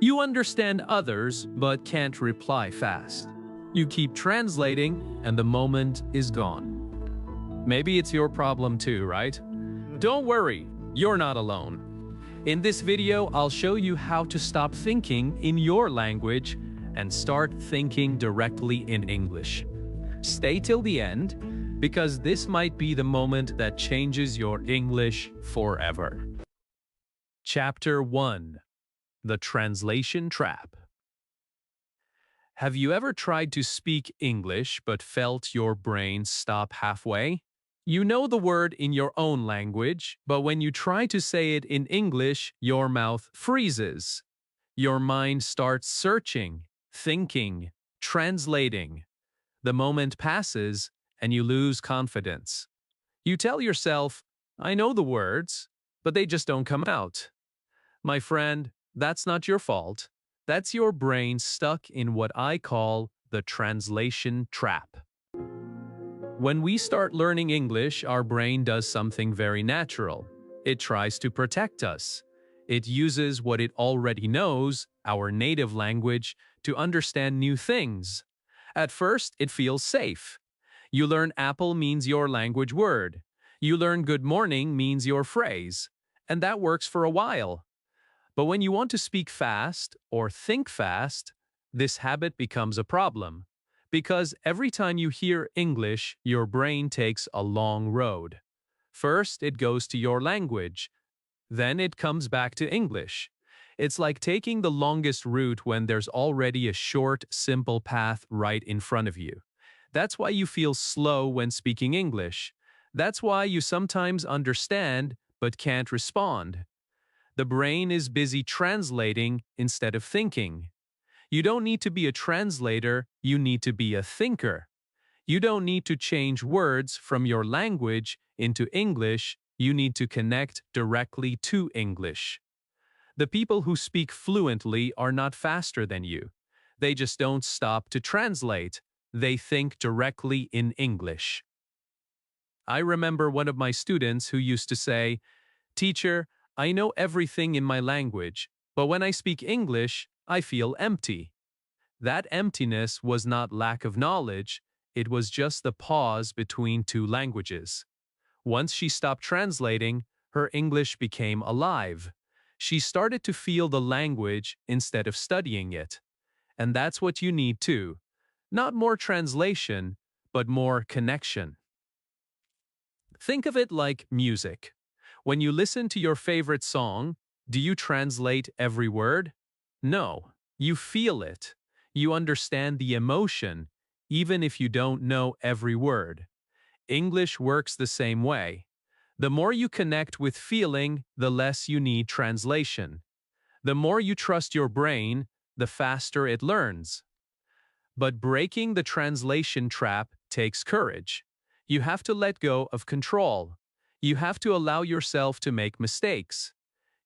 You understand others but can't reply fast. You keep translating and the moment is gone. Maybe it's your problem too, right? Don't worry, you're not alone. In this video, I'll show you how to stop thinking in your language and start thinking directly in English. Stay till the end, because this might be the moment that changes your English forever. Chapter 1. The Translation Trap. Have you ever tried to speak English but felt your brain stop halfway? You know the word in your own language, but when you try to say it in English, your mouth freezes. Your mind starts searching, thinking, translating. The moment passes, and you lose confidence. You tell yourself, I know the words, but they just don't come out. My friend, that's not your fault. That's your brain stuck in what I call the translation trap. When we start learning English, our brain does something very natural. It tries to protect us. It uses what it already knows, our native language, to understand new things. At first, it feels safe. You learn apple means your language word. You learn good morning means your phrase. And that works for a while. But when you want to speak fast or think fast, this habit becomes a problem. Because every time you hear English, your brain takes a long road. First, it goes to your language. Then it comes back to English. It's like taking the longest route when there's already a short, simple path right in front of you. That's why you feel slow when speaking English. That's why you sometimes understand but can't respond. The brain is busy translating instead of thinking. You don't need to be a translator, you need to be a thinker. You don't need to change words from your language into English, you need to connect directly to English. The people who speak fluently are not faster than you. They just don't stop to translate. They think directly in English. I remember one of my students who used to say, "Teacher, I know everything in my language, but when I speak English, I feel empty." That emptiness was not lack of knowledge, it was just the pause between two languages. Once she stopped translating, her English became alive. She started to feel the language instead of studying it. And that's what you need too. Not more translation, but more connection. Think of it like music. When you listen to your favorite song, do you translate every word? No, you feel it. You understand the emotion, even if you don't know every word. English works the same way. The more you connect with feeling, the less you need translation. The more you trust your brain, the faster it learns. But breaking the translation trap takes courage. You have to let go of control. You have to allow yourself to make mistakes.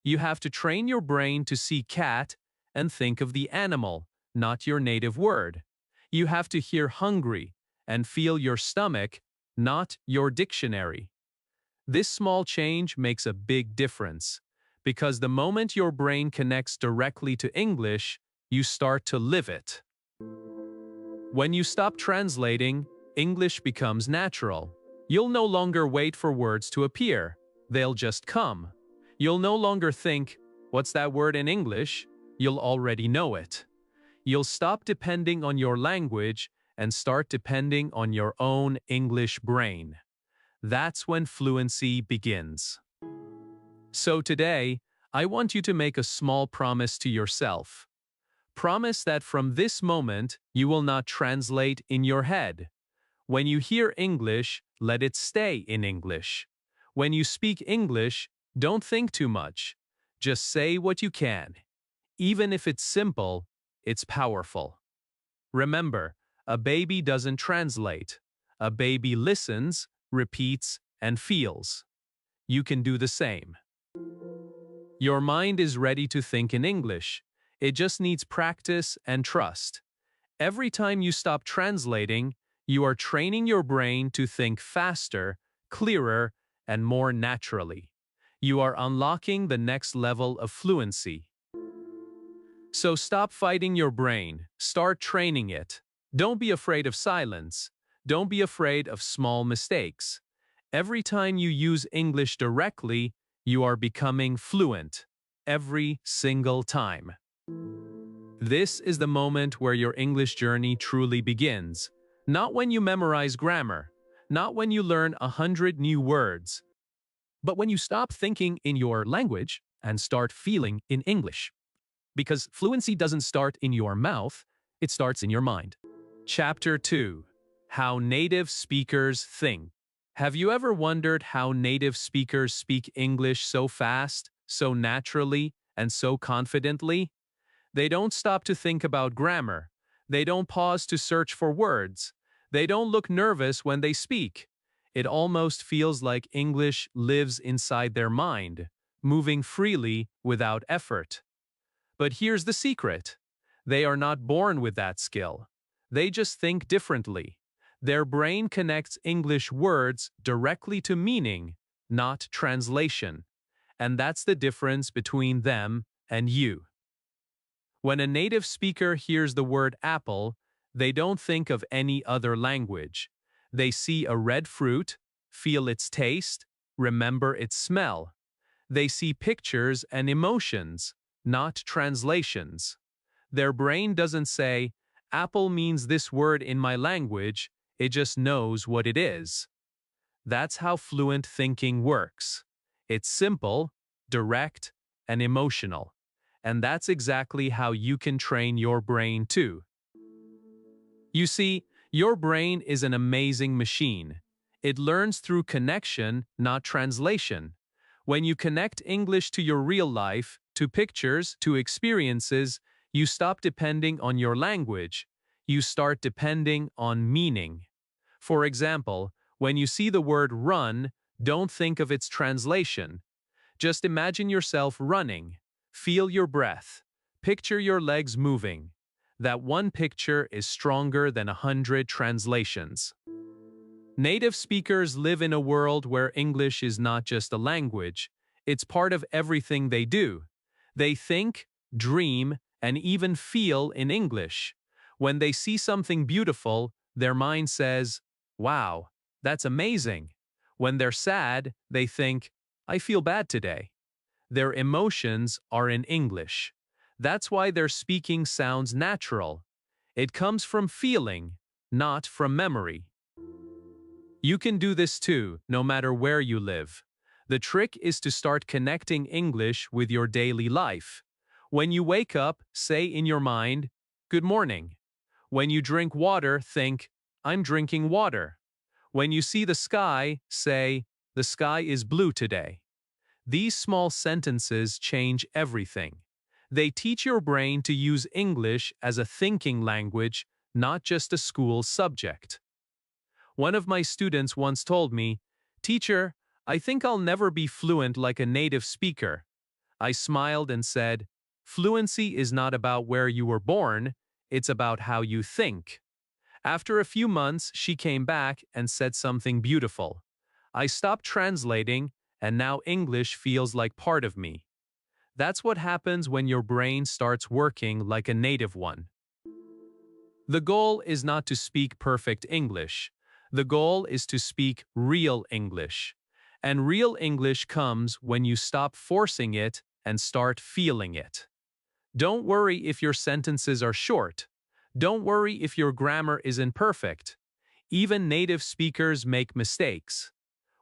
You have to train your brain to see cat and think of the animal, not your native word. You have to hear hungry and feel your stomach, not your dictionary. This small change makes a big difference, because the moment your brain connects directly to English, you start to live it. When you stop translating, English becomes natural. You'll no longer wait for words to appear. They'll just come. You'll no longer think, "What's that word in English?" You'll already know it. You'll stop depending on your language and start depending on your own English brain. That's when fluency begins. So today, I want you to make a small promise to yourself. Promise that from this moment, you will not translate in your head. When you hear English, let it stay in English. When you speak English, don't think too much. Just say what you can. Even if it's simple, it's powerful. Remember, a baby doesn't translate. A baby listens, repeats, and feels. You can do the same. Your mind is ready to think in English. It just needs practice and trust. Every time you stop translating, you are training your brain to think faster, clearer, and more naturally. You are unlocking the next level of fluency. So stop fighting your brain. Start training it. Don't be afraid of silence. Don't be afraid of small mistakes. Every time you use English directly, you are becoming fluent. Every single time. This is the moment where your English journey truly begins. Not when you memorize grammar, not when you learn 100 new words, but when you stop thinking in your language and start feeling in English. Because fluency doesn't start in your mouth, it starts in your mind. Chapter 2. How Native Speakers Think. Have you ever wondered how native speakers speak English so fast, so naturally, and so confidently? They don't stop to think about grammar. They don't pause to search for words. They don't look nervous when they speak. It almost feels like English lives inside their mind, moving freely without effort. But here's the secret. They are not born with that skill. They just think differently. Their brain connects English words directly to meaning, not translation. And that's the difference between them and you. When a native speaker hears the word apple, they don't think of any other language. They see a red fruit, feel its taste, remember its smell. They see pictures and emotions, not translations. Their brain doesn't say, apple means this word in my language, it just knows what it is. That's how fluent thinking works. It's simple, direct, and emotional. And that's exactly how you can train your brain too. You see, your brain is an amazing machine. It learns through connection, not translation. When you connect English to your real life, to pictures, to experiences, you stop depending on your language. You start depending on meaning. For example, when you see the word run, don't think of its translation. Just imagine yourself running. Feel your breath. Picture your legs moving. That one picture is stronger than 100 translations. Native speakers live in a world where English is not just a language, it's part of everything they do. They think, dream, and even feel in English. When they see something beautiful, their mind says, "Wow, that's amazing." When they're sad, they think, "I feel bad today." Their emotions are in English. That's why their speaking sounds natural. It comes from feeling, not from memory. You can do this too, no matter where you live. The trick is to start connecting English with your daily life. When you wake up, say in your mind, "Good morning." When you drink water, think, "I'm drinking water." When you see the sky, say, "The sky is blue today." These small sentences change everything. They teach your brain to use English as a thinking language, not just a school subject. One of my students once told me, "Teacher, I think I'll never be fluent like a native speaker." I smiled and said, "Fluency is not about where you were born, it's about how you think." After a few months, she came back and said something beautiful. I stopped translating, and now English feels like part of me. That's what happens when your brain starts working like a native one. The goal is not to speak perfect English. The goal is to speak real English. And real English comes when you stop forcing it and start feeling it. Don't worry if your sentences are short. Don't worry if your grammar is imperfect. Even native speakers make mistakes.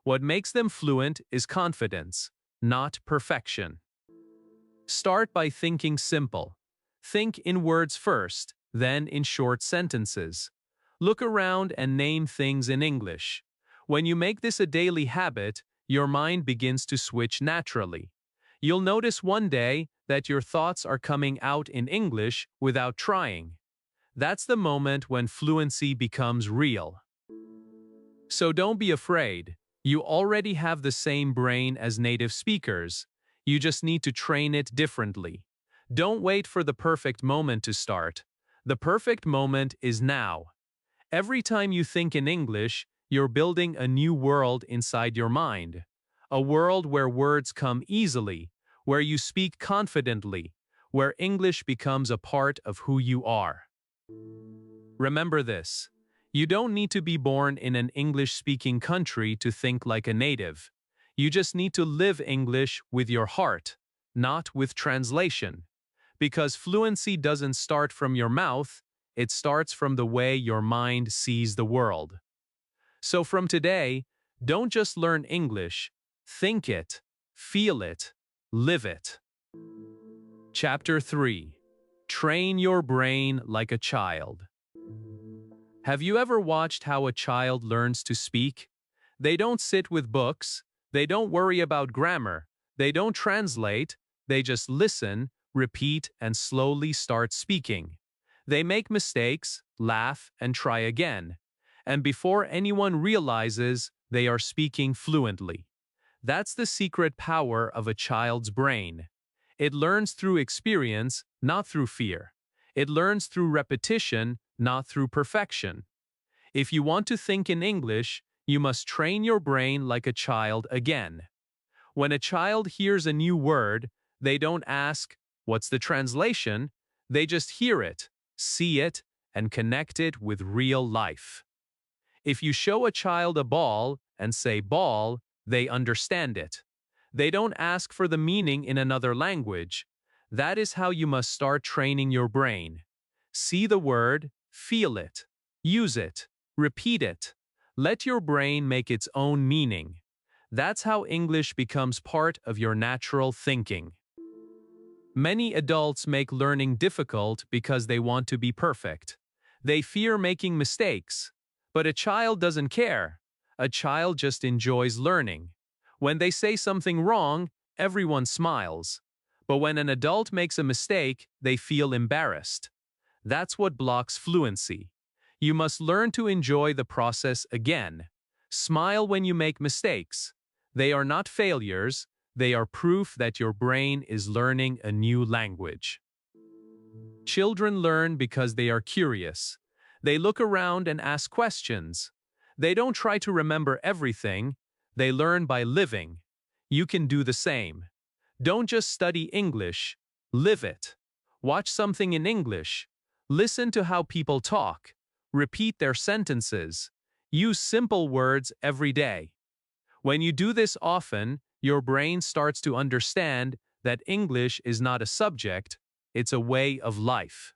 What makes them fluent is confidence, not perfection. Start by thinking simple. Think in words first, then in short sentences. Look around and name things in English. When you make this a daily habit, your mind begins to switch naturally. You'll notice one day that your thoughts are coming out in English without trying. That's the moment when fluency becomes real. So don't be afraid. You already have the same brain as native speakers. You just need to train it differently. Don't wait for the perfect moment to start. The perfect moment is now. Every time you think in English, you're building a new world inside your mind. A world where words come easily, where you speak confidently, where English becomes a part of who you are. Remember this. You don't need to be born in an English-speaking country to think like a native. You just need to live English with your heart, not with translation. Because fluency doesn't start from your mouth, it starts from the way your mind sees the world. So from today, don't just learn English, think it, feel it, live it. Chapter 3. Train your brain like a child. Have you ever watched how a child learns to speak? They don't sit with books, they don't worry about grammar, they don't translate, they just listen, repeat, and slowly start speaking. They make mistakes, laugh, and try again. And before anyone realizes, they are speaking fluently. That's the secret power of a child's brain. It learns through experience, not through fear. It learns through repetition, not through perfection. If you want to think in English, you must train your brain like a child again. When a child hears a new word, they don't ask, "What's the translation?" They just hear it, see it, and connect it with real life. If you show a child a ball and say ball, they understand it. They don't ask for the meaning in another language. That is how you must start training your brain. See the word, feel it, use it, repeat it. Let your brain make its own meaning. That's how English becomes part of your natural thinking. Many adults make learning difficult because they want to be perfect. They fear making mistakes. But a child doesn't care. A child just enjoys learning. When they say something wrong, everyone smiles. But when an adult makes a mistake, they feel embarrassed. That's what blocks fluency. You must learn to enjoy the process again. Smile when you make mistakes. They are not failures, they are proof that your brain is learning a new language. Children learn because they are curious. They look around and ask questions. They don't try to remember everything. They learn by living. You can do the same. Don't just study English. Live it. Watch something in English. Listen to how people talk. Repeat their sentences. Use simple words every day. When you do this often, your brain starts to understand that English is not a subject, it's a way of life.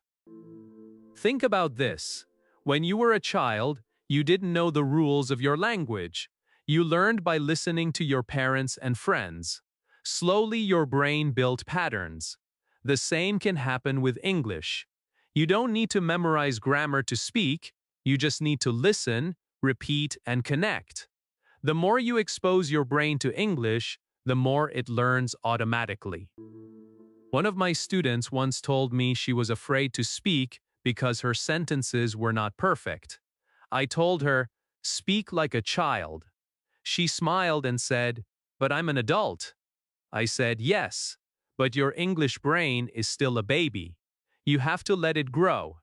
Think about this. When you were a child, you didn't know the rules of your language. You learned by listening to your parents and friends. Slowly, your brain built patterns. The same can happen with English. You don't need to memorize grammar to speak, you just need to listen, repeat, and connect. The more you expose your brain to English, the more it learns automatically. One of my students once told me she was afraid to speak because her sentences were not perfect. I told her, "Speak like a child." She smiled and said, "But I'm an adult." I said, "Yes, but your English brain is still a baby. You have to let it grow."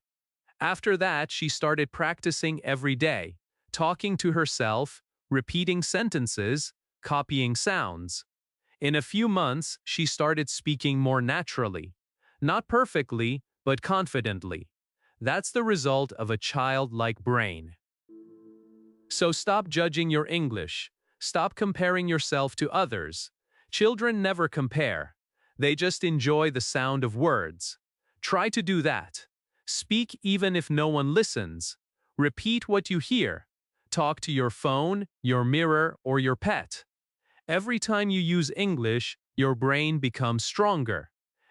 After that, she started practicing every day, talking to herself, repeating sentences, copying sounds. In a few months, she started speaking more naturally. Not perfectly, but confidently. That's the result of a childlike brain. So stop judging your English. Stop comparing yourself to others. Children never compare. They just enjoy the sound of words. Try to do that. Speak even if no one listens. Repeat what you hear. Talk to your phone, your mirror, or your pet. Every time you use English, your brain becomes stronger.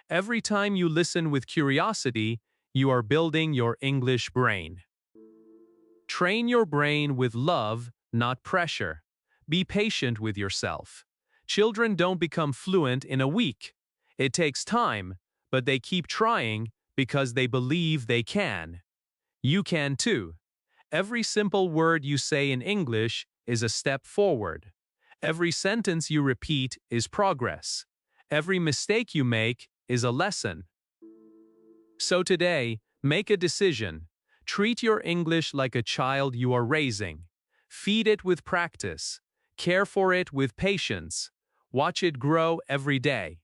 Every time you listen with curiosity, you are building your English brain. Train your brain with love, not pressure. Be patient with yourself. Children don't become fluent in a week. It takes time, but they keep trying because they believe they can. You can too. Every simple word you say in English is a step forward. Every sentence you repeat is progress. Every mistake you make is a lesson. So today, make a decision. Treat your English like a child you are raising. Feed it with practice. Care for it with patience. Watch it grow every day.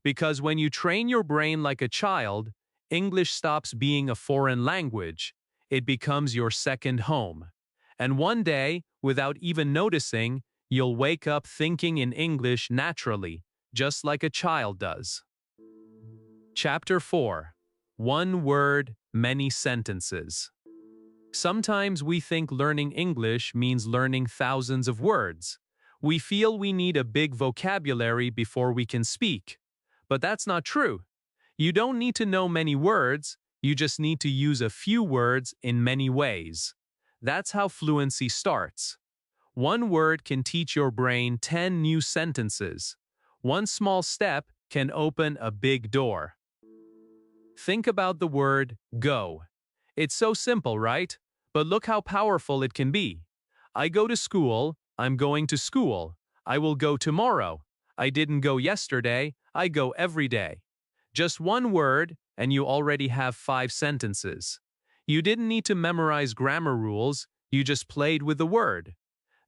Because when you train your brain like a child, English stops being a foreign language. It becomes your second home. And one day, without even noticing, you'll wake up thinking in English naturally, just like a child does. Chapter 4. One word, many sentences. Sometimes we think learning English means learning thousands of words. We feel we need a big vocabulary before we can speak. But that's not true. You don't need to know many words, you just need to use a few words in many ways. That's how fluency starts. One word can teach your brain 10 new sentences. One small step can open a big door. Think about the word go. It's so simple, right? But look how powerful it can be. I go to school, I'm going to school. I will go tomorrow. I didn't go yesterday, I go every day. Just one word, and you already have 5 sentences. You didn't need to memorize grammar rules, you just played with the word.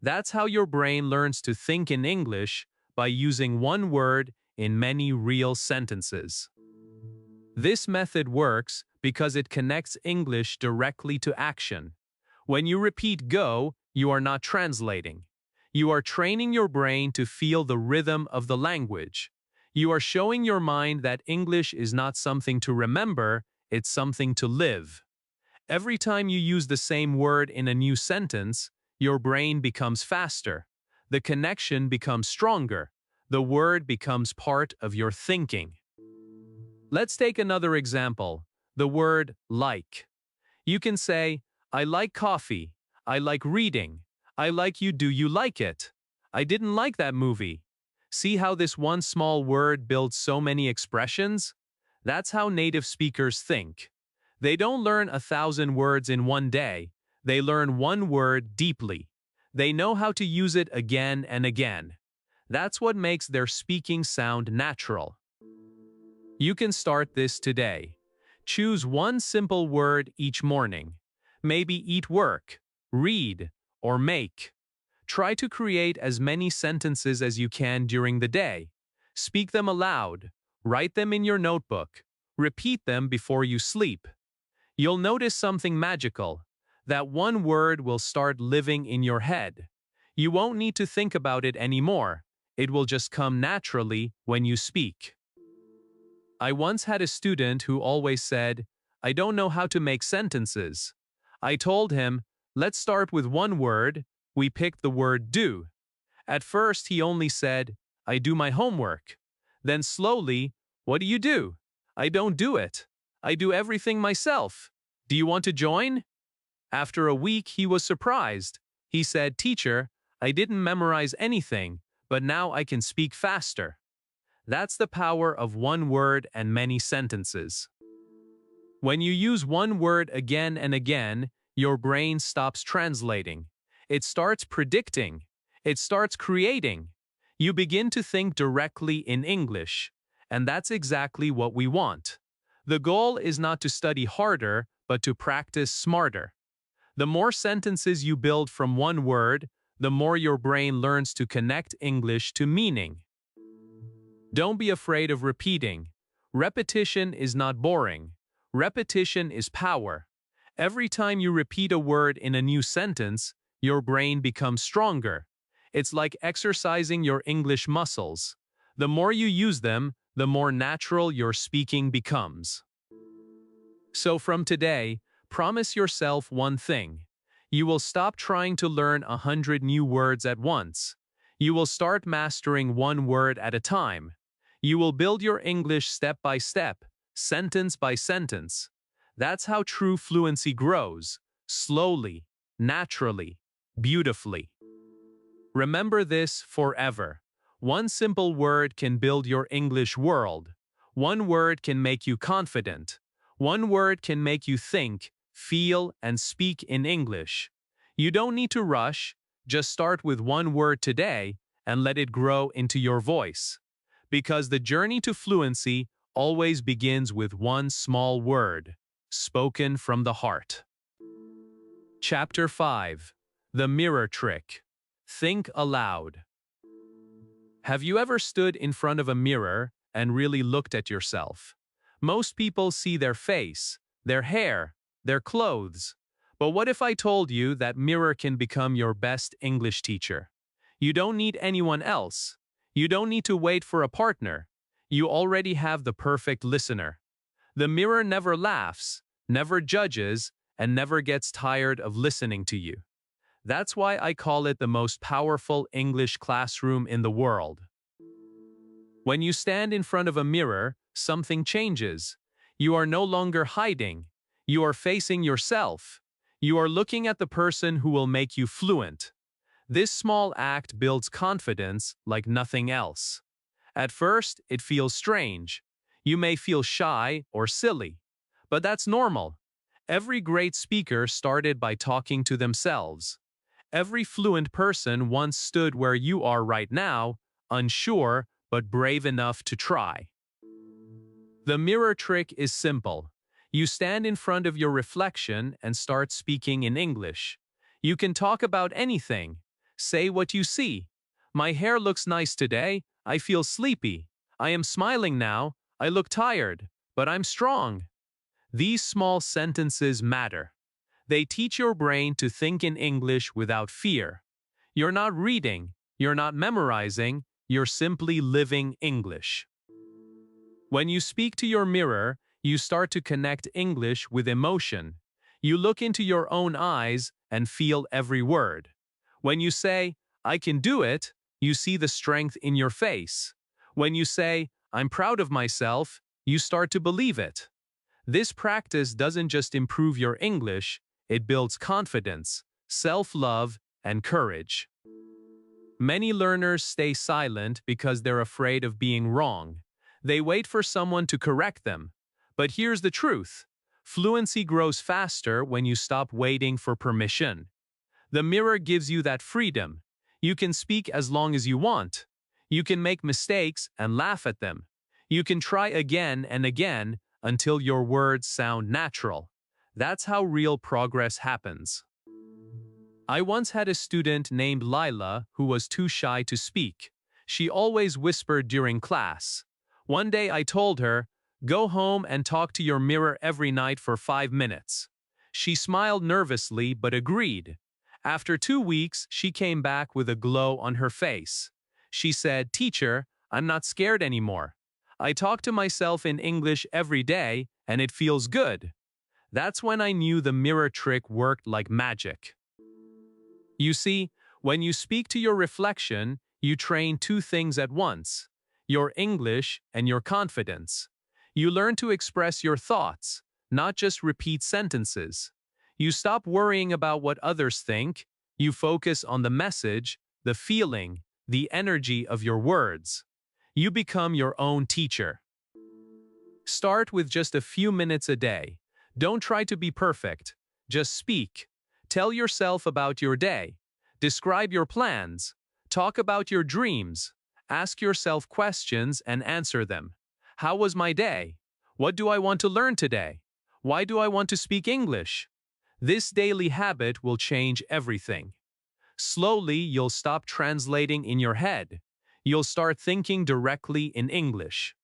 That's how your brain learns to think in English, by using one word in many real sentences. This method works because it connects English directly to action. When you repeat go, you are not translating. You are training your brain to feel the rhythm of the language. You are showing your mind that English is not something to remember, it's something to live. Every time you use the same word in a new sentence, your brain becomes faster. The connection becomes stronger. The word becomes part of your thinking. Let's take another example, the word like. You can say, I like coffee. I like reading. I like you. Do you like it? I didn't like that movie. See how this one small word builds so many expressions? That's how native speakers think. They don't learn 1,000 words in one day. They learn one word deeply. They know how to use it again and again. That's what makes their speaking sound natural. You can start this today. Choose one simple word each morning. Maybe eat, work, read, or make. Try to create as many sentences as you can during the day. Speak them aloud. Write them in your notebook. Repeat them before you sleep. You'll notice something magical. That one word will start living in your head. You won't need to think about it anymore. It will just come naturally when you speak. I once had a student who always said, I don't know how to make sentences. I told him, let's start with one word. We picked the word do. At first, he only said, I do my homework. Then slowly, what do you do? I don't do it. I do everything myself. Do you want to join? After a week, he was surprised. He said, Teacher, I didn't memorize anything, but now I can speak faster. That's the power of one word and many sentences. When you use one word again and again, your brain stops translating. It starts predicting. It starts creating. You begin to think directly in English. And that's exactly what we want. The goal is not to study harder, but to practice smarter. The more sentences you build from one word, the more your brain learns to connect English to meaning. Don't be afraid of repeating. Repetition is not boring. Repetition is power. Every time you repeat a word in a new sentence, your brain becomes stronger. It's like exercising your English muscles. The more you use them, the more natural your speaking becomes. So from today, promise yourself one thing. You will stop trying to learn 100 new words at once. You will start mastering one word at a time. You will build your English step by step, sentence by sentence. That's how true fluency grows, slowly, naturally, beautifully. Remember this forever. One simple word can build your English world. One word can make you confident. One word can make you think, feel, and speak in English. You don't need to rush. Just start with one word today and let it grow into your voice. Because the journey to fluency always begins with one small word, spoken from the heart. Chapter 5. The Mirror Trick. Think aloud. Have you ever stood in front of a mirror and really looked at yourself. Most people see their face, their hair, their clothes. But what if I told you that mirror can become your best English teacher? You don't need anyone else. You don't need to wait for a partner. You already have the perfect listener. The mirror never laughs, never judges, and never gets tired of listening to you. That's why I call it the most powerful English classroom in the world. When you stand in front of a mirror, something changes. You are no longer hiding. You are facing yourself. You are looking at the person who will make you fluent. This small act builds confidence like nothing else. At first, it feels strange. You may feel shy or silly. But that's normal. Every great speaker started by talking to themselves. Every fluent person once stood where you are right now, unsure but brave enough to try. The mirror trick is simple. You stand in front of your reflection and start speaking in English. You can talk about anything. Say what you see. My hair looks nice today. I feel sleepy. I am smiling now. I look tired, but I'm strong. These small sentences matter. They teach your brain to think in English without fear. You're not reading. You're not memorizing. You're simply living English. When you speak to your mirror, you start to connect English with emotion. You look into your own eyes and feel every word. When you say, "I can do it," you see the strength in your face. When you say, "I'm proud of myself," you start to believe it. This practice doesn't just improve your English, it builds confidence, self-love, and courage. Many learners stay silent because they're afraid of being wrong. They wait for someone to correct them. But here's the truth. Fluency grows faster when you stop waiting for permission. The mirror gives you that freedom. You can speak as long as you want. You can make mistakes and laugh at them. You can try again and again until your words sound natural. That's how real progress happens. I once had a student named Lila who was too shy to speak. She always whispered during class. One day I told her, "Go home and talk to your mirror every night for 5 minutes." She smiled nervously but agreed. After 2 weeks, she came back with a glow on her face. She said, "Teacher, I'm not scared anymore. I talk to myself in English every day, and it feels good." That's when I knew the mirror trick worked like magic. You see, when you speak to your reflection, you train two things at once: your English and your confidence. You learn to express your thoughts, not just repeat sentences. You stop worrying about what others think. You focus on the message, the feeling, the energy of your words. You become your own teacher. Start with just a few minutes a day. Don't try to be perfect. Just speak. Tell yourself about your day. Describe your plans. Talk about your dreams. Ask yourself questions and answer them. How was my day? What do I want to learn today? Why do I want to speak English? This daily habit will change everything. Slowly, you'll stop translating in your head. You'll start thinking directly in English.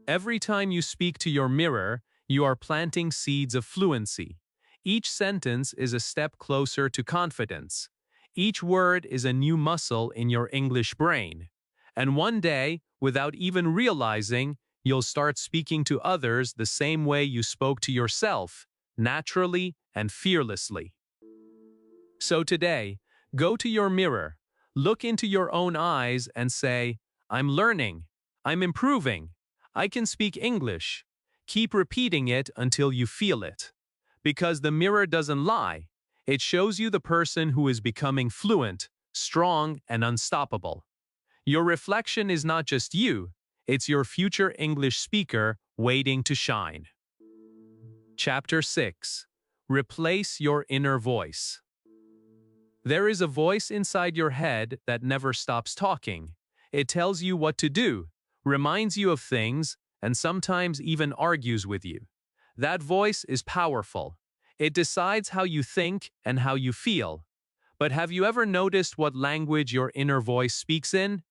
Every time you speak to your mirror, you are planting seeds of fluency. Each sentence is a step closer to confidence. Each word is a new muscle in your English brain. And one day, without even realizing, you'll start speaking to others the same way you spoke to yourself, naturally and fearlessly. So today, go to your mirror, look into your own eyes and say, "I'm learning, I'm improving, I can speak English." Keep repeating it until you feel it. Because the mirror doesn't lie. It shows you the person who is becoming fluent, strong, and unstoppable. Your reflection is not just you, it's your future English speaker waiting to shine. Chapter 6. Replace your inner voice. There is a voice inside your head that never stops talking. It tells you what to do, reminds you of things, and sometimes even argues with you. That voice is powerful. It decides how you think and how you feel. But have you ever noticed what language your inner voice speaks in?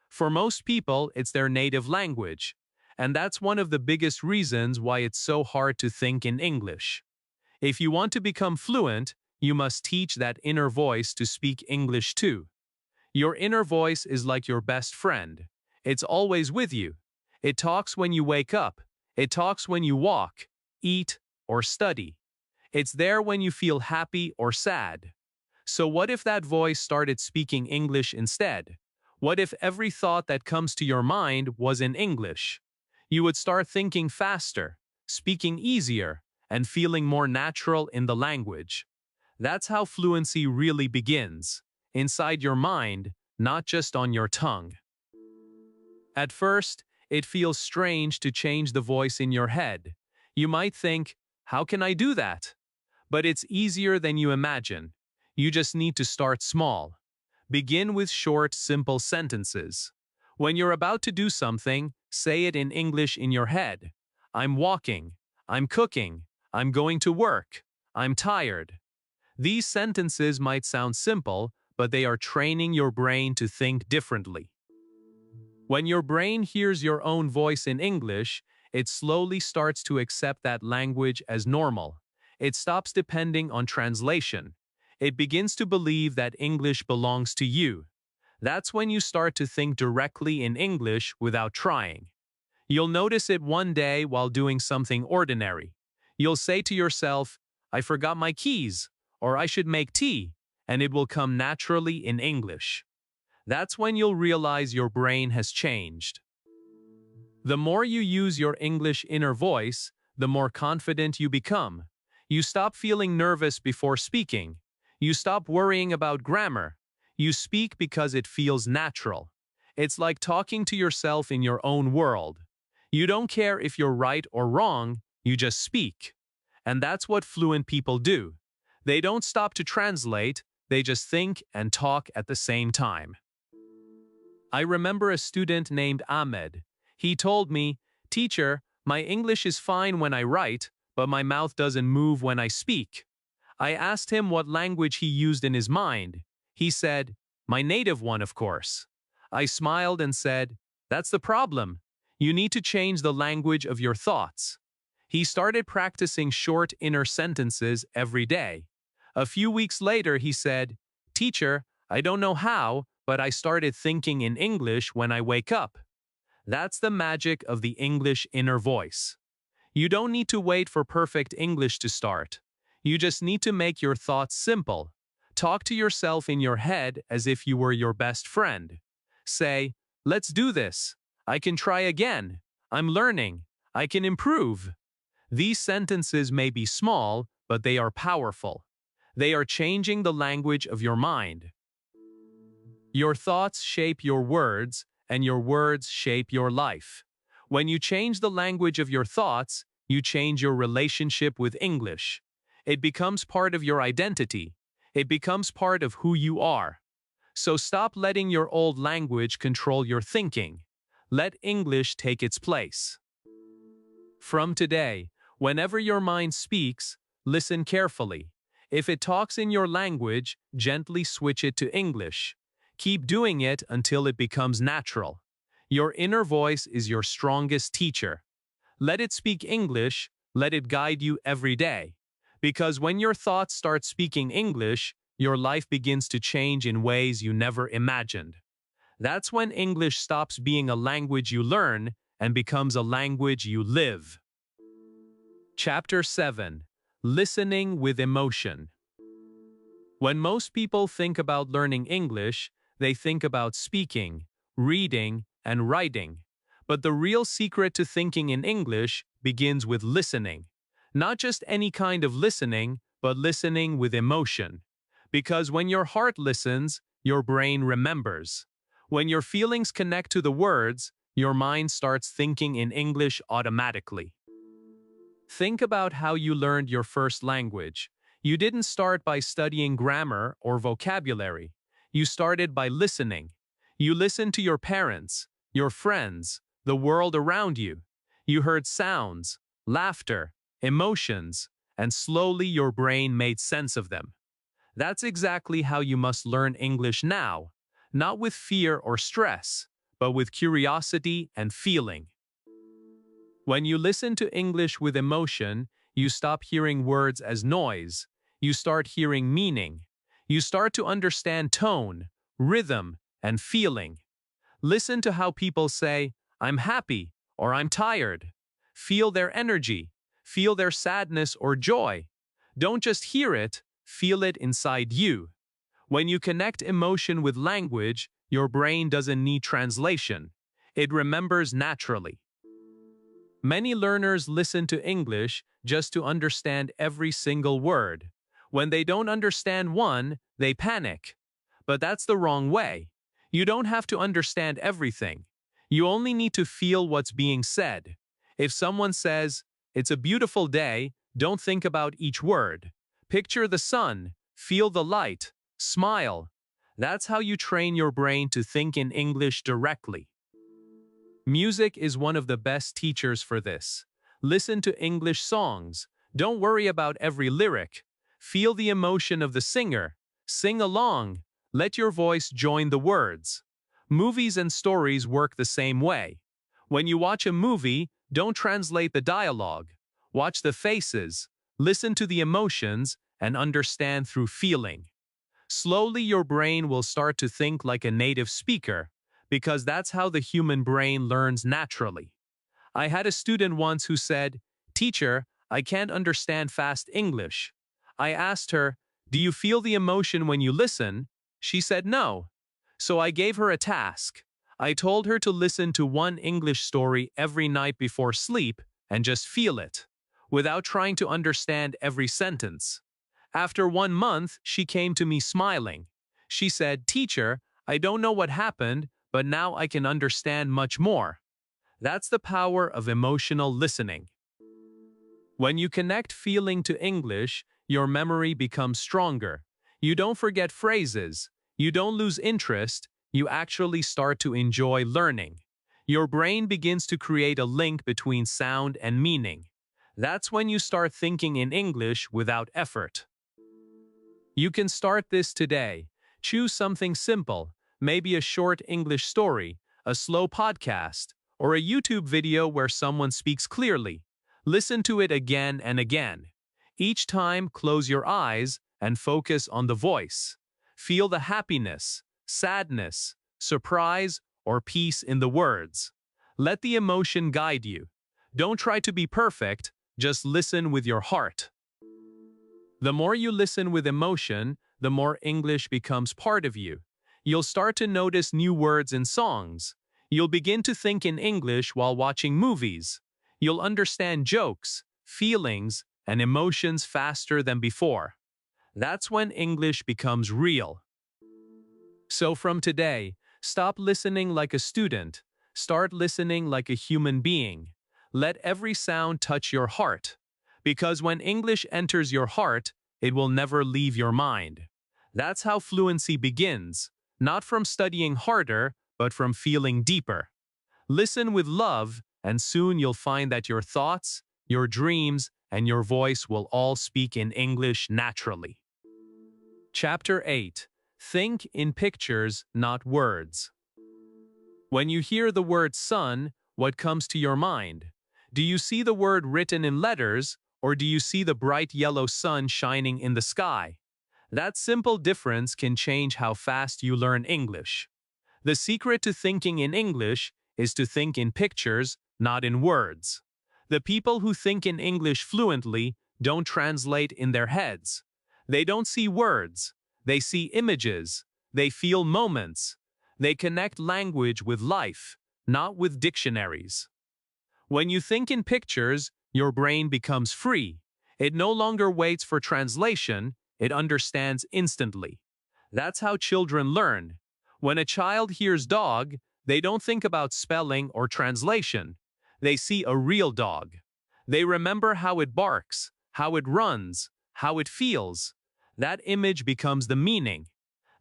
For most people, it's their native language. And that's one of the biggest reasons why it's so hard to think in English. If you want to become fluent, you must teach that inner voice to speak English too. Your inner voice is like your best friend. It's always with you. It talks when you wake up. It talks when you walk, eat, or study. It's there when you feel happy or sad. So what if that voice started speaking English instead? What if every thought that comes to your mind was in English? You would start thinking faster, speaking easier, and feeling more natural in the language. That's how fluency really begins, inside your mind, not just on your tongue. At first, it feels strange to change the voice in your head. You might think, how can I do that? But it's easier than you imagine. You just need to start small. Begin with short, simple sentences. When you're about to do something, say it in English in your head. I'm walking. I'm cooking. I'm going to work. I'm tired. These sentences might sound simple, but they are training your brain to think differently. When your brain hears your own voice in English, it slowly starts to accept that language as normal. It stops depending on translation. It begins to believe that English belongs to you. That's when you start to think directly in English without trying. You'll notice it one day while doing something ordinary. You'll say to yourself, I forgot my keys, or I should make tea, and it will come naturally in English. That's when you'll realize your brain has changed. The more you use your English inner voice, the more confident you become. You stop feeling nervous before speaking. You stop worrying about grammar. You speak because it feels natural. It's like talking to yourself in your own world. You don't care if you're right or wrong, you just speak. And that's what fluent people do. They don't stop to translate, they just think and talk at the same time. I remember a student named Ahmed. He told me, "Teacher, my English is fine when I write, but my mouth doesn't move when I speak." I asked him what language he used in his mind. He said, "My native one, of course." I smiled and said, "That's the problem. You need to change the language of your thoughts." He started practicing short inner sentences every day. A few weeks later, he said, "Teacher, I don't know how, but I started thinking in English when I wake up." That's the magic of the English inner voice. You don't need to wait for perfect English to start. You just need to make your thoughts simple. Talk to yourself in your head as if you were your best friend. Say, "Let's do this. I can try again. I'm learning. I can improve." These sentences may be small, but they are powerful. They are changing the language of your mind. Your thoughts shape your words, and your words shape your life. When you change the language of your thoughts, you change your relationship with English. It becomes part of your identity. It becomes part of who you are. So stop letting your old language control your thinking. Let English take its place. From today, whenever your mind speaks, listen carefully. If it talks in your language, gently switch it to English. Keep doing it until it becomes natural. Your inner voice is your strongest teacher. Let it speak English, let it guide you every day. Because when your thoughts start speaking English, your life begins to change in ways you never imagined. That's when English stops being a language you learn and becomes a language you live. Chapter 7. Listening with Emotion. When most people think about learning English, they think about speaking, reading, and writing. But the real secret to thinking in English begins with listening. Not just any kind of listening, but listening with emotion. Because when your heart listens, your brain remembers. When your feelings connect to the words, your mind starts thinking in English automatically. Think about how you learned your first language. You didn't start by studying grammar or vocabulary. You started by listening. You listened to your parents, your friends, the world around you. You heard sounds, laughter, emotions, and slowly your brain made sense of them. That's exactly how you must learn English now, not with fear or stress, but with curiosity and feeling. When you listen to English with emotion, you stop hearing words as noise. You start hearing meaning. You start to understand tone, rhythm, and feeling. Listen to how people say, "I'm happy," or "I'm tired." Feel their energy. Feel their sadness or joy. Don't just hear it, feel it inside you. When you connect emotion with language, your brain doesn't need translation. It remembers naturally. Many learners listen to English just to understand every single word. When they don't understand one, they panic. But that's the wrong way. You don't have to understand everything. You only need to feel what's being said. If someone says, "It's a beautiful day," don't think about each word. Picture the sun, feel the light, smile. That's how you train your brain to think in English directly. Music is one of the best teachers for this. Listen to English songs. Don't worry about every lyric. Feel the emotion of the singer. Sing along. Let your voice join the words. Movies and stories work the same way. When you watch a movie, don't translate the dialogue. Watch the faces. Listen to the emotions and understand through feeling. Slowly, your brain will start to think like a native speaker, because that's how the human brain learns naturally. I had a student once who said, "Teacher, I can't understand fast English." I asked her, "Do you feel the emotion when you listen?" She said no. So I gave her a task. I told her to listen to one English story every night before sleep and just feel it, without trying to understand every sentence. After 1 month, she came to me smiling. She said, "Teacher, I don't know what happened, but now I can understand much more." That's the power of emotional listening. When you connect feeling to English, your memory becomes stronger. You don't forget phrases. You don't lose interest. You actually start to enjoy learning. Your brain begins to create a link between sound and meaning. That's when you start thinking in English without effort. You can start this today. Choose something simple, maybe a short English story, a slow podcast, or a YouTube video where someone speaks clearly. Listen to it again and again. Each time, close your eyes and focus on the voice. Feel the happiness, sadness, surprise, or peace in the words. Let the emotion guide you. Don't try to be perfect, just listen with your heart. The more you listen with emotion, the more English becomes part of you. You'll start to notice new words in songs. You'll begin to think in English while watching movies. You'll understand jokes, feelings, and emotions faster than before. That's when English becomes real. So from today, stop listening like a student. Start listening like a human being. Let every sound touch your heart. Because when English enters your heart, it will never leave your mind. That's how fluency begins, not from studying harder, but from feeling deeper. Listen with love, and soon you'll find that your thoughts, your dreams, and your voice will all speak in English naturally. Chapter 8. Think in pictures, not words. When you hear the word sun, what comes to your mind? Do you see the word written in letters, or do you see the bright yellow sun shining in the sky? That simple difference can change how fast you learn English. The secret to thinking in English is to think in pictures, not in words. The people who think in English fluently don't translate in their heads. They don't see words. They see images. They feel moments. They connect language with life, not with dictionaries. When you think in pictures, your brain becomes free. It no longer waits for translation, it understands instantly. That's how children learn. When a child hears dog, they don't think about spelling or translation. They see a real dog. They remember how it barks, how it runs, how it feels. That image becomes the meaning.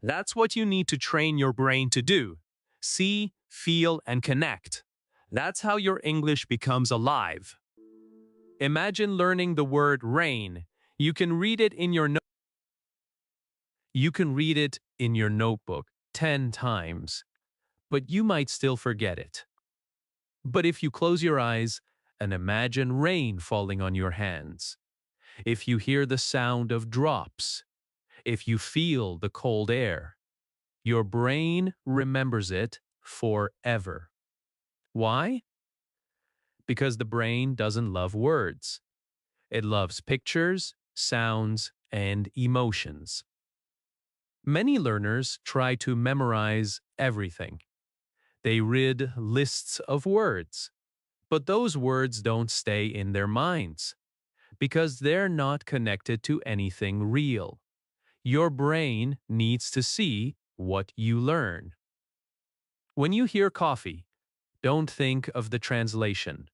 That's what you need to train your brain to do. See, feel, and connect. That's how your English becomes alive. Imagine learning the word rain. You can read it in your notebook 10 times. but you might still forget it. But if you close your eyes and imagine rain falling on your hands, if you hear the sound of drops, if you feel the cold air, your brain remembers it forever. Why? Because the brain doesn't love words. It loves pictures, sounds, and emotions. Many learners try to memorize everything. They read lists of words, but those words don't stay in their minds because they're not connected to anything real. Your brain needs to see what you learn. When you hear coffee, don't think of the translation.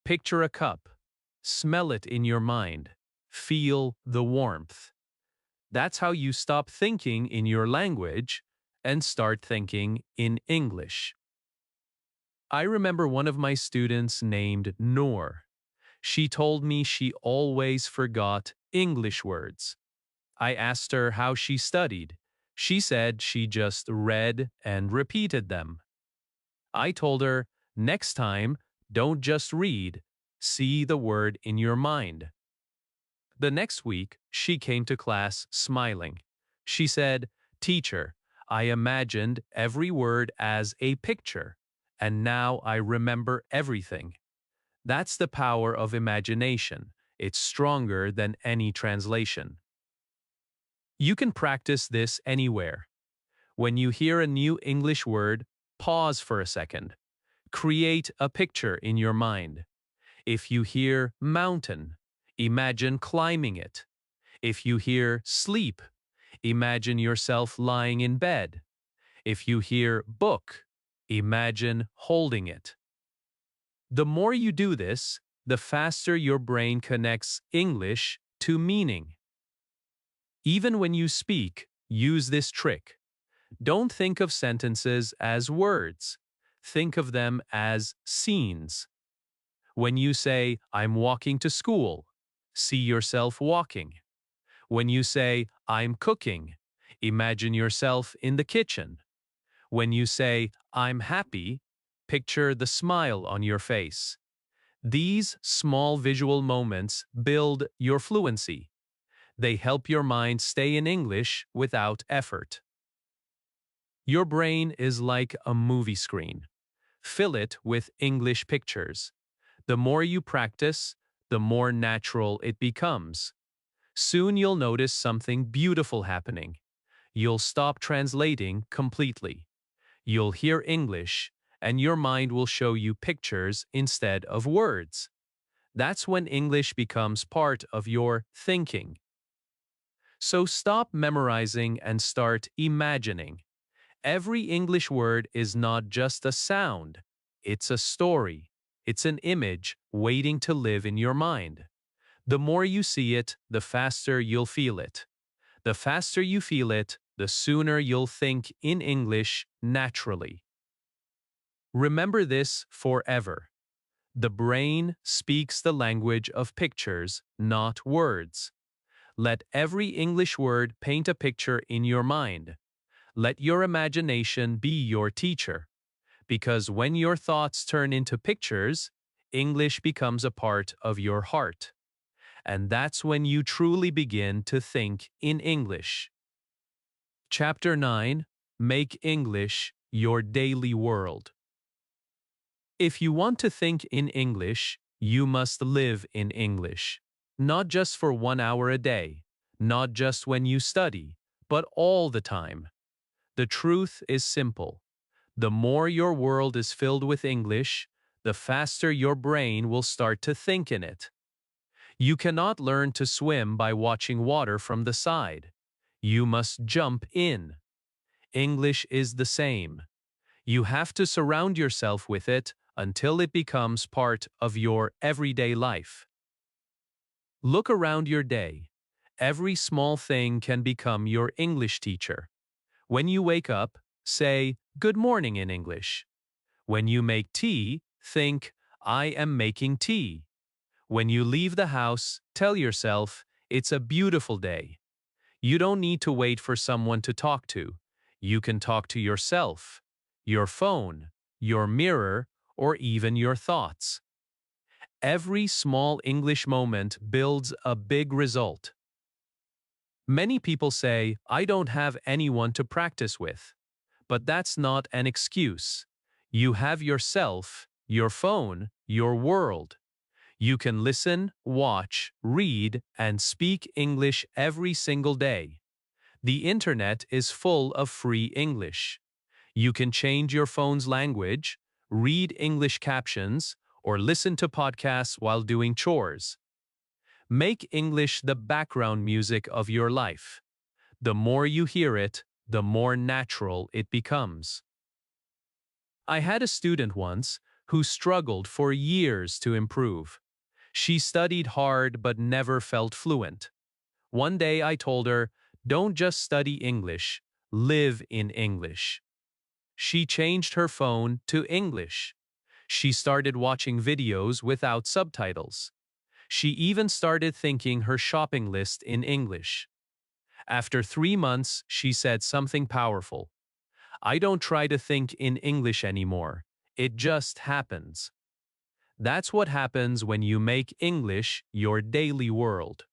Picture a cup. Smell it in your mind. Feel the warmth. That's how you stop thinking in your language and start thinking in English. I remember one of my students named Noor. She told me she always forgot English words. I asked her how she studied. She said she just read and repeated them. I told her, next time, don't just read, see the word in your mind. The next week, she came to class smiling. She said, "Teacher, I imagined every word as a picture, and now I remember everything." That's the power of imagination. It's stronger than any translation. You can practice this anywhere. When you hear a new English word, pause for a second. Create a picture in your mind. If you hear mountain, imagine climbing it. If you hear sleep, imagine yourself lying in bed. If you hear book, imagine holding it. The more you do this, the faster your brain connects English to meaning. Even when you speak, use this trick. Don't think of sentences as words. Think of them as scenes. When you say, "I'm walking to school," see yourself walking. When you say, "I'm cooking," imagine yourself in the kitchen. When you say, "I'm happy," picture the smile on your face. These small visual moments build your fluency. They help your mind stay in English without effort. Your brain is like a movie screen. Fill it with English pictures. The more you practice, the more natural it becomes. Soon you'll notice something beautiful happening. You'll stop translating completely. You'll hear English, and your mind will show you pictures instead of words. That's when English becomes part of your thinking. So stop memorizing and start imagining. Every English word is not just a sound, it's a story. It's an image waiting to live in your mind. The more you see it, the faster you'll feel it. The faster you feel it, the sooner you'll think in English naturally. Remember this forever. The brain speaks the language of pictures, not words. Let every English word paint a picture in your mind. Let your imagination be your teacher. Because when your thoughts turn into pictures, English becomes a part of your heart. And that's when you truly begin to think in English. Chapter 9. Make English your daily world. If you want to think in English, you must live in English. Not just for 1 hour a day, not just when you study, but all the time. The truth is simple. The more your world is filled with English, the faster your brain will start to think in it. You cannot learn to swim by watching water from the side. You must jump in. English is the same. You have to surround yourself with it until it becomes part of your everyday life. Look around your day. Every small thing can become your English teacher. When you wake up, say, "Good morning" in English. When you make tea, think, "I am making tea." When you leave the house, tell yourself, "It's a beautiful day." You don't need to wait for someone to talk to. You can talk to yourself. your phone, your mirror, or even your thoughts. Every small English moment builds a big result. Many people say, I don't have anyone to practice with. But that's not an excuse. You have yourself, your phone, your world. You can listen, watch, read, and speak English every single day. The internet is full of free English. You can change your phone's language, read English captions, or listen to podcasts while doing chores. Make English the background music of your life. The more you hear it, the more natural it becomes. I had a student once who struggled for years to improve. She studied hard but never felt fluent. One day I told her, don't just study English, live in English. She changed her phone to English. She started watching videos without subtitles. She even started thinking her shopping list in English. After 3 months, she said something powerful. I don't try to think in English anymore. It just happens. That's what happens when you make English your daily world.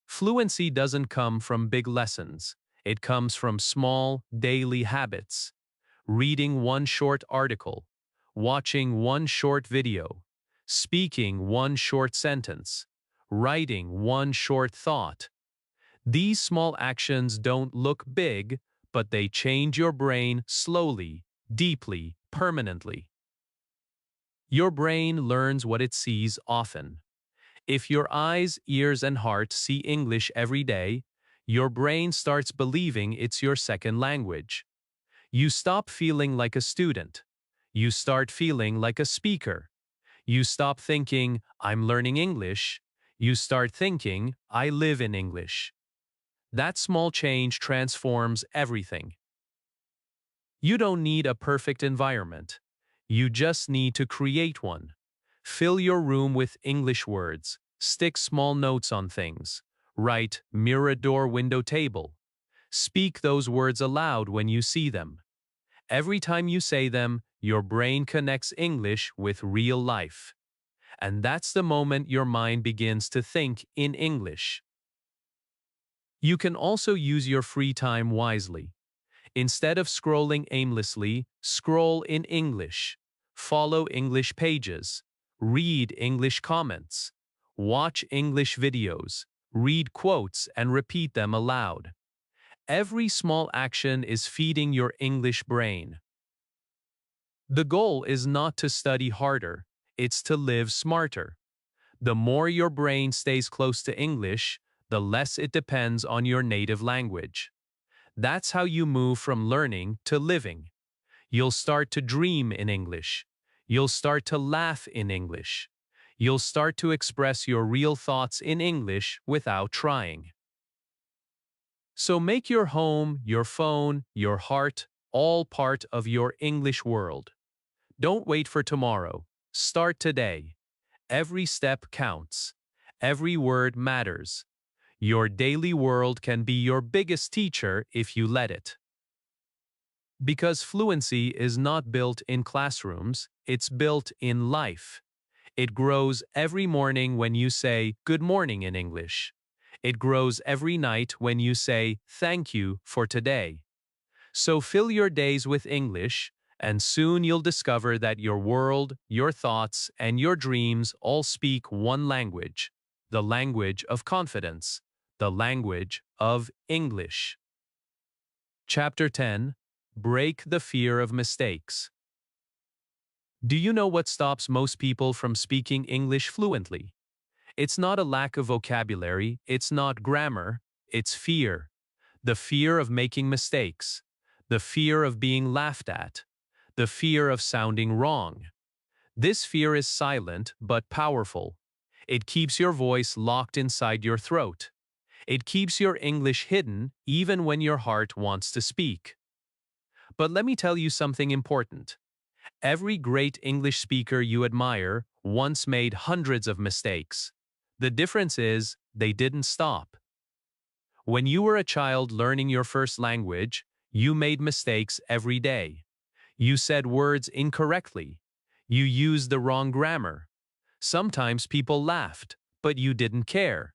Fluency doesn't come from big lessons. It comes from small, daily habits. Reading one short article, watching one short video, speaking one short sentence, writing one short thought. These small actions don't look big, but they change your brain slowly, deeply, permanently. Your brain learns what it sees often. If your eyes, ears, and heart see English every day, your brain starts believing it's your second language. You stop feeling like a student. You start feeling like a speaker. You stop thinking, I'm learning English. You start thinking, I live in English. That small change transforms everything. You don't need a perfect environment. You just need to create one. Fill your room with English words. Stick small notes on things. Write mirror, door, window, table. Speak those words aloud when you see them. Every time you say them, your brain connects English with real life. And that's the moment your mind begins to think in English. You can also use your free time wisely. Instead of scrolling aimlessly, scroll in English. Follow English pages. Read English comments. Watch English videos. Read quotes and repeat them aloud. Every small action is feeding your English brain. The goal is not to study harder, it's to live smarter. The more your brain stays close to English, the less it depends on your native language. That's how you move from learning to living. You'll start to dream in English. You'll start to laugh in English. You'll start to express your real thoughts in English without trying. So make your home, your phone, your heart, all part of your English world. Don't wait for tomorrow. Start today. Every step counts. Every word matters. Your daily world can be your biggest teacher if you let it. Because fluency is not built in classrooms, it's built in life. It grows every morning when you say good morning in English. It grows every night when you say thank you for today. So fill your days with English, and soon you'll discover that your world, your thoughts, and your dreams all speak one language, the language of confidence, the language of English. Chapter 10. Break the fear of mistakes. Do you know what stops most people from speaking English fluently? It's not a lack of vocabulary, it's not grammar, it's fear. The fear of making mistakes, the fear of being laughed at, the fear of sounding wrong. This fear is silent but powerful. It keeps your voice locked inside your throat. It keeps your English hidden even when your heart wants to speak. But let me tell you something important. Every great English speaker you admire once made hundreds of mistakes. The difference is, they didn't stop. When you were a child learning your first language, you made mistakes every day. You said words incorrectly. You used the wrong grammar. Sometimes people laughed, but you didn't care.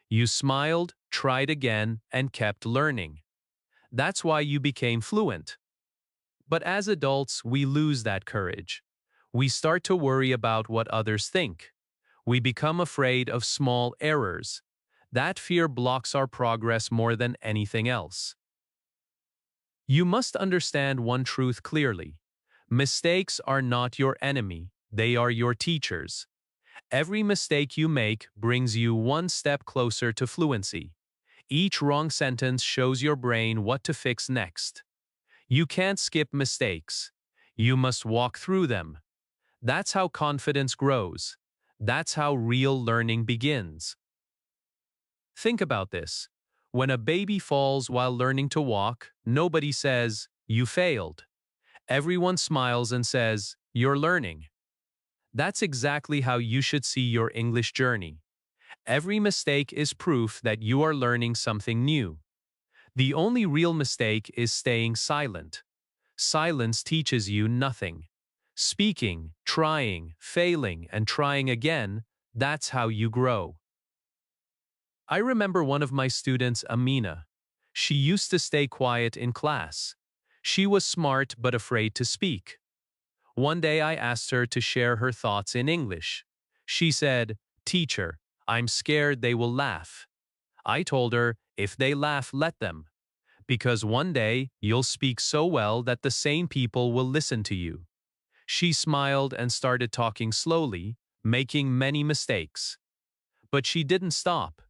You smiled, tried again, and kept learning. That's why you became fluent. But as adults, we lose that courage. We start to worry about what others think. We become afraid of small errors. That fear blocks our progress more than anything else. You must understand one truth clearly. Mistakes are not your enemy, they are your teachers. Every mistake you make brings you one step closer to fluency. Each wrong sentence shows your brain what to fix next. You can't skip mistakes. You must walk through them. That's how confidence grows. That's how real learning begins. Think about this. When a baby falls while learning to walk, nobody says, "You failed." Everyone smiles and says, "You're learning." That's exactly how you should see your English journey. Every mistake is proof that you are learning something new. The only real mistake is staying silent. Silence teaches you nothing. Speaking, trying, failing, and trying again, that's how you grow. I remember one of my students, Amina. She used to stay quiet in class. She was smart but afraid to speak. One day I asked her to share her thoughts in English. She said, "Teacher, I'm scared they will laugh." I told her, "If they laugh, let them. Because one day you'll speak so well that the same people will listen to you." She smiled and started talking slowly, making many mistakes. But she didn't stop.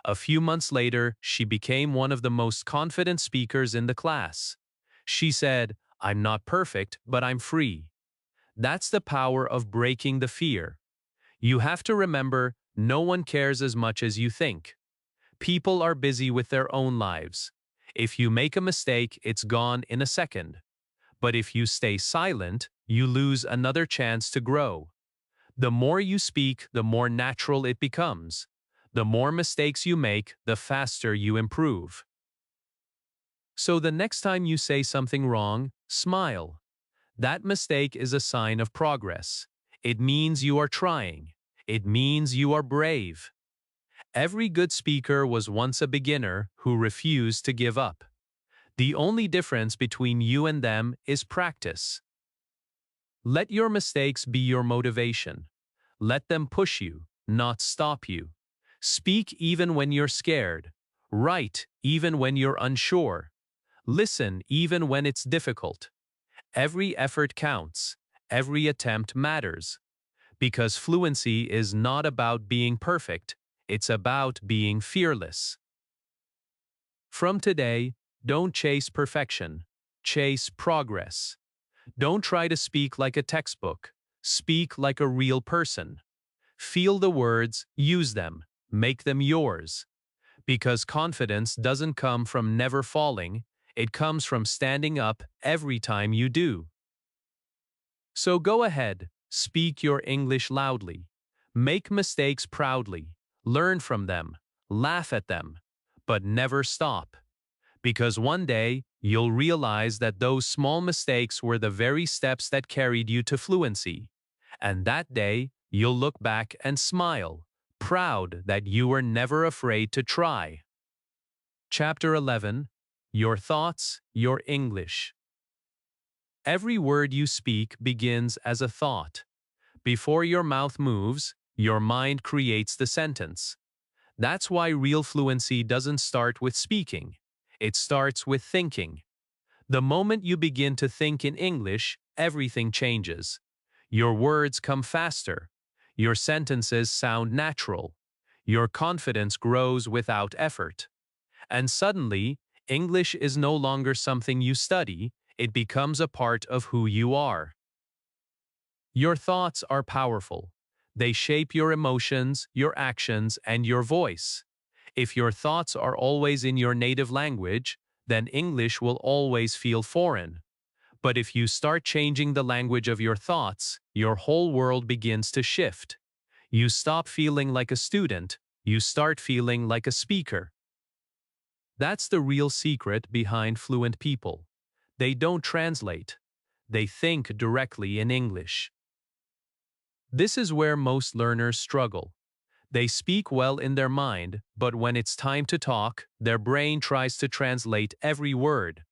A few months later, she became one of the most confident speakers in the class. She said, "I'm not perfect, but I'm free." That's the power of breaking the fear. You have to remember, no one cares as much as you think. People are busy with their own lives. If you make a mistake, it's gone in a second. But if you stay silent, you lose another chance to grow. The more you speak, the more natural it becomes. The more mistakes you make, the faster you improve. So the next time you say something wrong, smile. That mistake is a sign of progress. It means you are trying. It means you are brave. Every good speaker was once a beginner who refused to give up. The only difference between you and them is practice. Let your mistakes be your motivation. Let them push you, not stop you. Speak even when you're scared. Write even when you're unsure. Listen even when it's difficult. Every effort counts. Every attempt matters. Because fluency is not about being perfect. It's about being fearless. From today, don't chase perfection. Chase progress. Don't try to speak like a textbook. Speak like a real person. Feel the words, use them, make them yours. Because confidence doesn't come from never falling, it comes from standing up every time you do. So go ahead, speak your English loudly. Make mistakes proudly. Learn from them. Laugh at them. But never stop. Because one day, you'll realize that those small mistakes were the very steps that carried you to fluency. And that day, you'll look back and smile, proud that you were never afraid to try. Chapter 11. Your Thoughts, Your English. Every word you speak begins as a thought. Before your mouth moves, your mind creates the sentence. That's why real fluency doesn't start with speaking. It starts with thinking. The moment you begin to think in English, everything changes. Your words come faster. Your sentences sound natural. Your confidence grows without effort. And suddenly, English is no longer something you study, it becomes a part of who you are. Your thoughts are powerful. They shape your emotions, your actions, and your voice. If your thoughts are always in your native language, then English will always feel foreign. But if you start changing the language of your thoughts, your whole world begins to shift. You stop feeling like a student, you start feeling like a speaker. That's the real secret behind fluent people. They don't translate. they think directly in English. This is where most learners struggle. They speak well in their mind, but when it's time to talk, their brain tries to translate every word.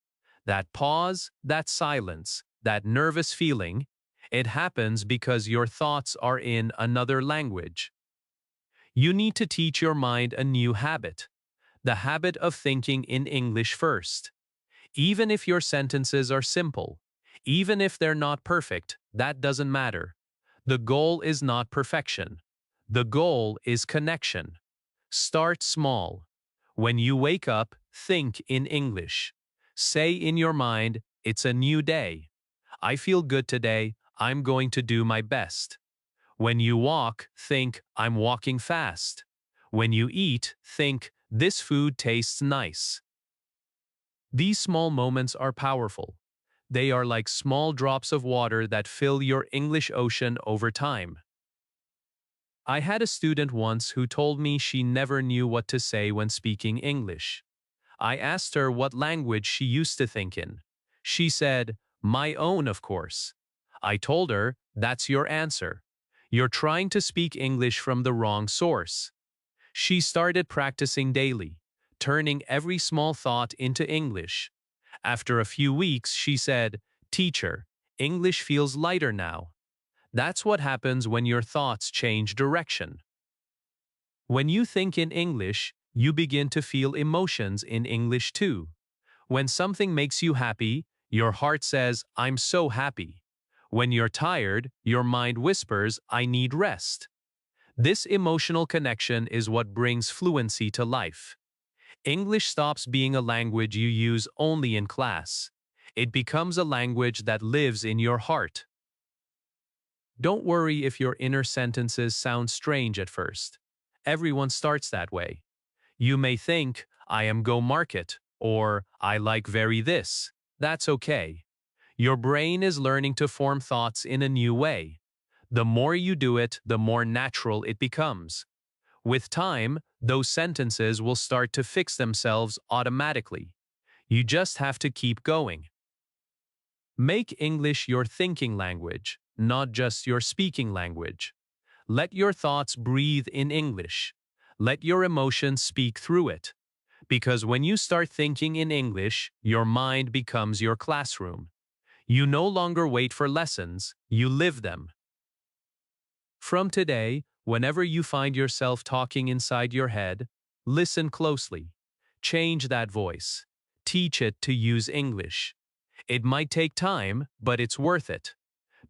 That pause, that silence, that nervous feeling, it happens because your thoughts are in another language. You need to teach your mind a new habit, the habit of thinking in English first. Even if your sentences are simple, even if they're not perfect, that doesn't matter. The goal is not perfection. The goal is connection. Start small. When you wake up, think in English. Say in your mind, it's a new day. I feel good today. I'm going to do my best. When you walk, think, I'm walking fast. When you eat, think, this food tastes nice. These small moments are powerful. They are like small drops of water that fill your English ocean over time. I had a student once who told me she never knew what to say when speaking English. I asked her what language she used to think in. She said, my own, of course. I told her, that's your answer. You're trying to speak English from the wrong source. She started practicing daily, turning every small thought into English. After a few weeks, she said, teacher, English feels lighter now. That's what happens when your thoughts change direction. When you think in English, you begin to feel emotions in English too. When something makes you happy, your heart says, I'm so happy. When you're tired, your mind whispers, I need rest. This emotional connection is what brings fluency to life. English stops being a language you use only in class. It becomes a language that lives in your heart. Don't worry if your inner sentences sound strange at first. Everyone starts that way. You may think, I am go market, or I like very this. That's okay. Your brain is learning to form thoughts in a new way. The more you do it, the more natural it becomes. With time, those sentences will start to fix themselves automatically. You just have to keep going. Make English your thinking language, not just your speaking language. Let your thoughts breathe in English. Let your emotions speak through it. Because when you start thinking in English, your mind becomes your classroom. You no longer wait for lessons, you live them. From today, whenever you find yourself talking inside your head, listen closely. Change that voice. Teach it to use English. It might take time, but it's worth it.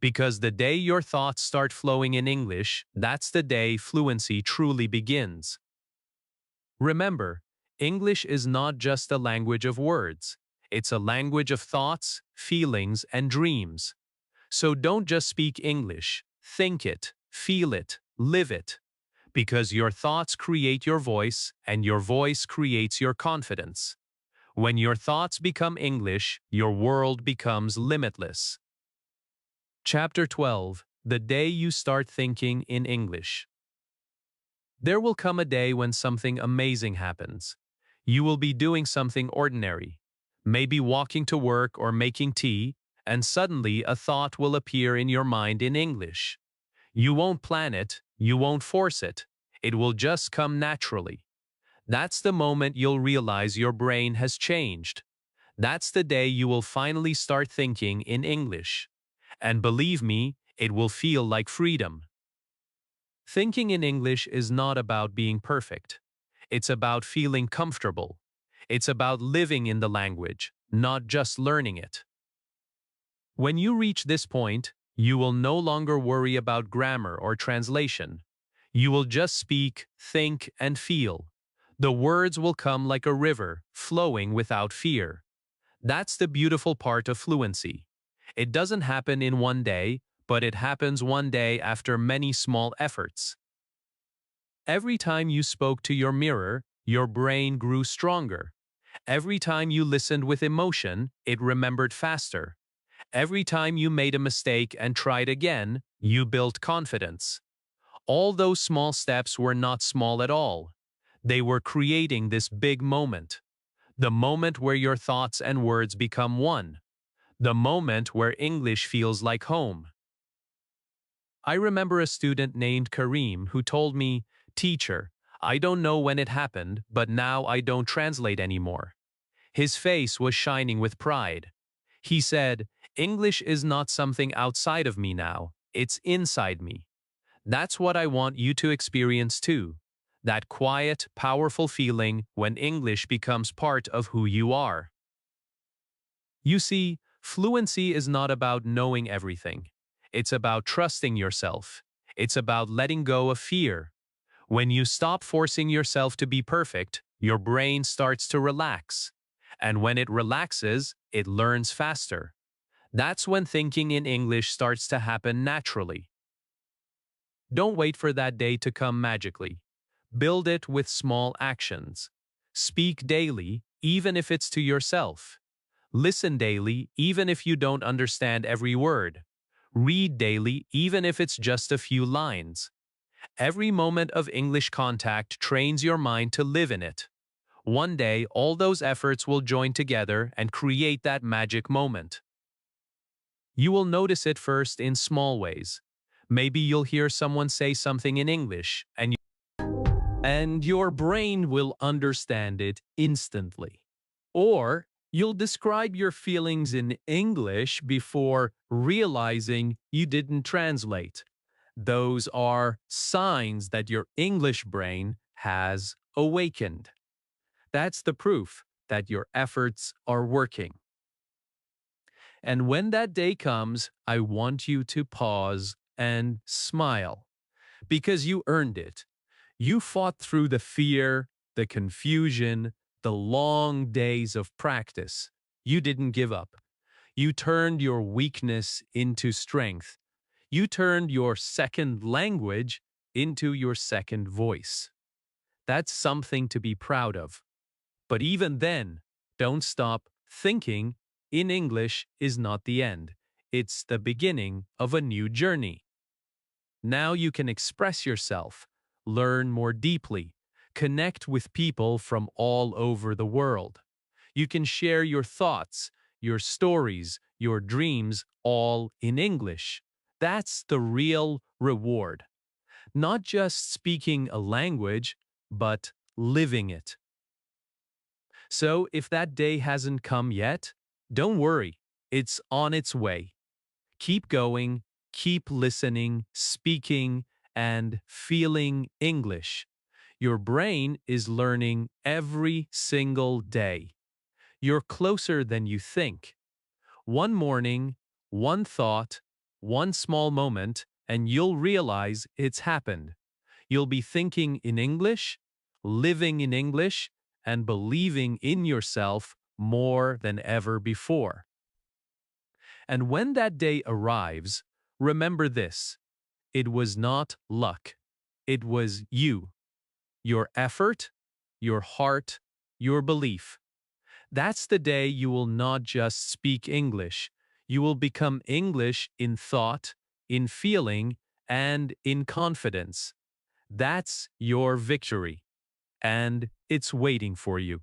Because the day your thoughts start flowing in English, that's the day fluency truly begins. Remember, English is not just a language of words. It's a language of thoughts, feelings, and dreams. So don't just speak English. Think it, feel it, live it. Because your thoughts create your voice, and your voice creates your confidence. When your thoughts become English, your world becomes limitless. Chapter 12. The day you start thinking in English. There will come a day when something amazing happens. You will be doing something ordinary, maybe walking to work or making tea, and suddenly a thought will appear in your mind in English. You won't plan it, you won't force it. It will just come naturally. That's the moment you'll realize your brain has changed. That's the day you will finally start thinking in English. And believe me, it will feel like freedom. Thinking in English is not about being perfect. It's about feeling comfortable. It's about living in the language, not just learning it. When you reach this point, you will no longer worry about grammar or translation. You will just speak, think, and feel. The words will come like a river, flowing without fear. That's the beautiful part of fluency. It doesn't happen in one day, but it happens one day after many small efforts. Every time you spoke to your mirror, your brain grew stronger. Every time you listened with emotion, it remembered faster. Every time you made a mistake and tried again, you built confidence. All those small steps were not small at all. They were creating this big moment. The moment where your thoughts and words become one. The moment where English feels like home. I remember a student named Kareem who told me, "Teacher, I don't know when it happened, but now I don't translate anymore." His face was shining with pride. He said, "English is not something outside of me now, it's inside me." That's what I want you to experience too. That quiet, powerful feeling when English becomes part of who you are. You see, fluency is not about knowing everything. It's about trusting yourself. It's about letting go of fear. When you stop forcing yourself to be perfect, your brain starts to relax. And when it relaxes, it learns faster. That's when thinking in English starts to happen naturally. Don't wait for that day to come magically. Build it with small actions. Speak daily, even if it's to yourself. Listen daily, even if you don't understand every word. Read daily, even if it's just a few lines. Every moment of English contact trains your mind to live in it. One day, all those efforts will join together and create that magic moment. You will notice it first in small ways. Maybe you'll hear someone say something in English, and your brain will understand it instantly. Or you'll describe your feelings in English before realizing you didn't translate. Those are signs that your English brain has awakened. That's the proof that your efforts are working. And when that day comes, I want you to pause and smile because you earned it. You fought through the fear, the confusion, the long days of practice. You didn't give up. You turned your weakness into strength. You turned your second language into your second voice. That's something to be proud of. But even then, don't stop thinking in English is not the end. It's the beginning of a new journey. Now you can express yourself, learn more deeply, connect with people from all over the world. You can share your thoughts, your stories, your dreams, all in English. That's the real reward. Not just speaking a language, but living it. So if that day hasn't come yet, don't worry. It's on its way. Keep going, keep listening, speaking, and feeling English. Your brain is learning every single day. You're closer than you think. One morning, one thought, one small moment, and you'll realize it's happened. You'll be thinking in English, living in English, and believing in yourself more than ever before. And when that day arrives, remember this: it was not luck. It was you, your effort, your heart, your belief. That's the day you will not just speak English. You will become English in thought, in feeling, and in confidence. That's your victory, and it's waiting for you.